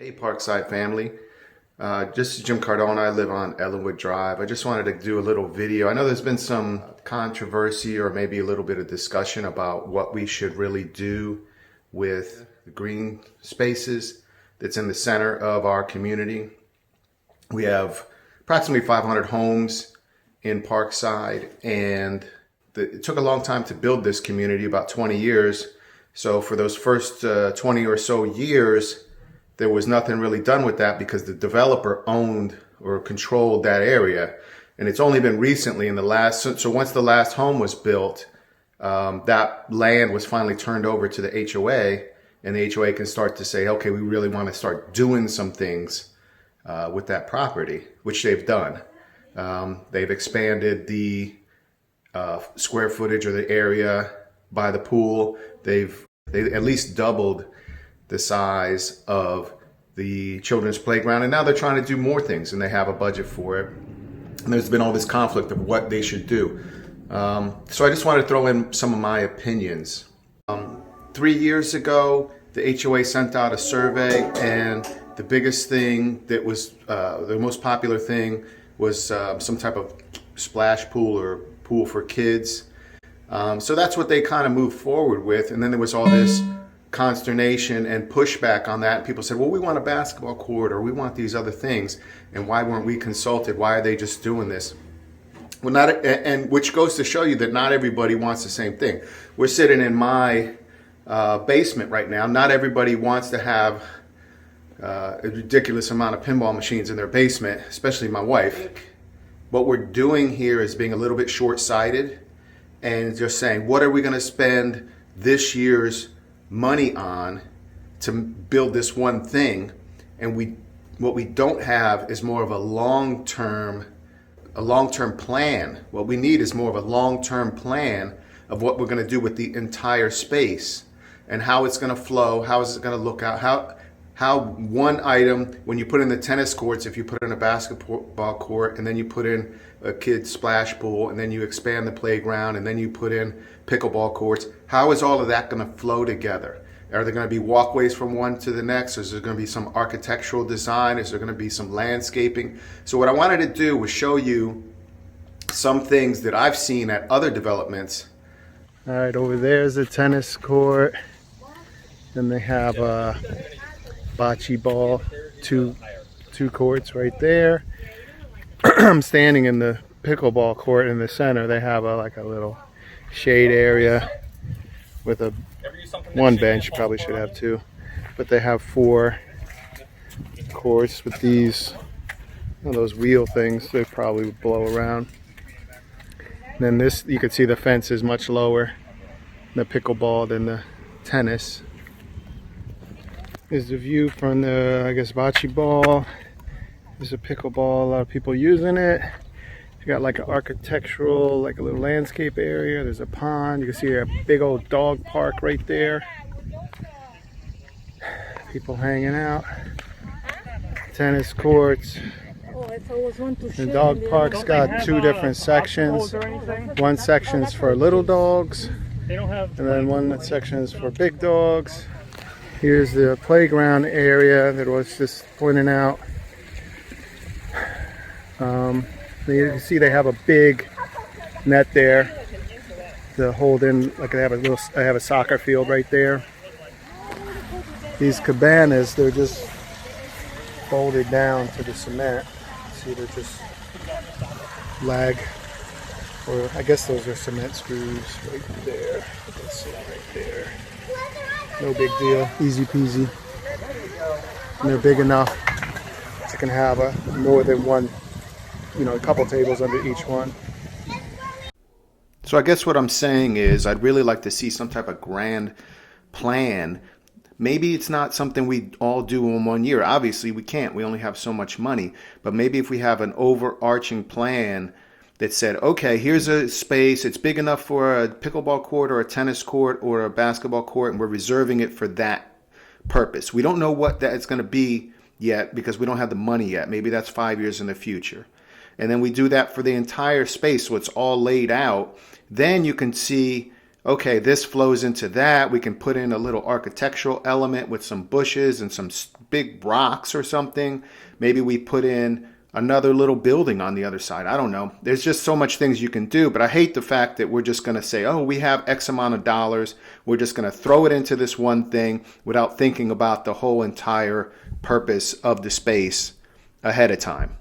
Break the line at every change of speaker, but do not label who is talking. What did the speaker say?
Hey, Parkside family. This is Jim Cardona. I live on Ellenwood Drive. I just wanted to do a little video. I know there's been some controversy or maybe a little bit of discussion about what we should really do with the green spaces that's in the center of our community. We have approximately 500 homes in Parkside, and it took a long time to build this community, about 20 years. So for those first 20 or so years, there was nothing really done with that because the developer owned or controlled that area. And it's only been recently in the last, so once the last home was built, that land was finally turned over to the HOA, and the HOA can start to say, okay, we really want to start doing some things with that property, which they've done. They've expanded the square footage or the area by the pool. They at least doubled the size of the children's playground, and now they're trying to do more things, and they have a budget for it. And there's been all this conflict of what they should do. So I just wanted to throw in some of my opinions. 3 years ago, the HOA sent out a survey, and the biggest thing that was the most popular thing was some type of splash pool or pool for kids. So that's what they kind of moved forward with, and then there was all this consternation and pushback on that. People said, well, we want a basketball court, or we want these other things, and why weren't we consulted? Why are they just doing this? Well, and which goes to show you that not everybody wants the same thing. We're sitting in my basement right now. Not everybody wants to have a ridiculous amount of pinball machines in their basement, especially my wife. What we're doing here is being a little bit short-sighted and just saying, what are we going to spend this year's money on to build this one thing? And what we don't have is more of a long-term plan. What we need is more of a long-term plan of what we're going to do with the entire space and how it's going to flow, how is it going to look out, how one item, when you put in the tennis courts, if you put in a basketball court, and then you put in a kid's splash pool, and then you expand the playground, and then you put in pickleball courts, how is all of that going to flow together? Are there going to be walkways from one to the next? Is there going to be some architectural design? Is there going to be some landscaping? So what I wanted to do was show you some things that I've seen at other developments. All right, over there is a tennis court. Then they have a bocce ball, two courts right there. I'm standing in the pickleball court in the center. They have like a little shade area with one bench. Probably should have two, but they have 4 courts with these, those wheel things. They probably would blow around. And then this, you can see the fence is much lower in the pickleball than the tennis. Here's the view from the, I guess, bocce ball. There's a pickleball, a lot of people using it. You got like an architectural, like a little landscape area. There's a pond. You can see a big old dog park right there. People hanging out. Tennis courts. The dog park's got 2 different sections. One section's for little dogs, and then one section's for big dogs. Here's the playground area that was just pointing out. You can see they have a big net there to hold in, like they have a soccer field right there. These cabanas, they're just bolted down to the cement. See, they're just lag, or I guess those are cement screws right there. Let's see, right there. No big deal, easy peasy. And they're big enough you can have more than one, a couple tables under each one. So I guess what I'm saying is I'd really like to see some type of grand plan. Maybe it's not something we all do in 1 year. Obviously we can't, we only have so much money. But maybe if we have an overarching plan that said, okay, here's a space, it's big enough for a pickleball court or a tennis court or a basketball court, and we're reserving it for that purpose. We don't know what that's going to be yet because we don't have the money yet. Maybe that's 5 years in the future. And then we do that for the entire space, so it's all laid out. Then you can see, okay, this flows into that. We can put in a little architectural element with some bushes and some big rocks or something. Maybe we put in another little building on the other side. I don't know. There's just so much things you can do, but I hate the fact that we're just going to say, oh, we have X amount of dollars. We're just going to throw it into this one thing without thinking about the whole entire purpose of the space ahead of time.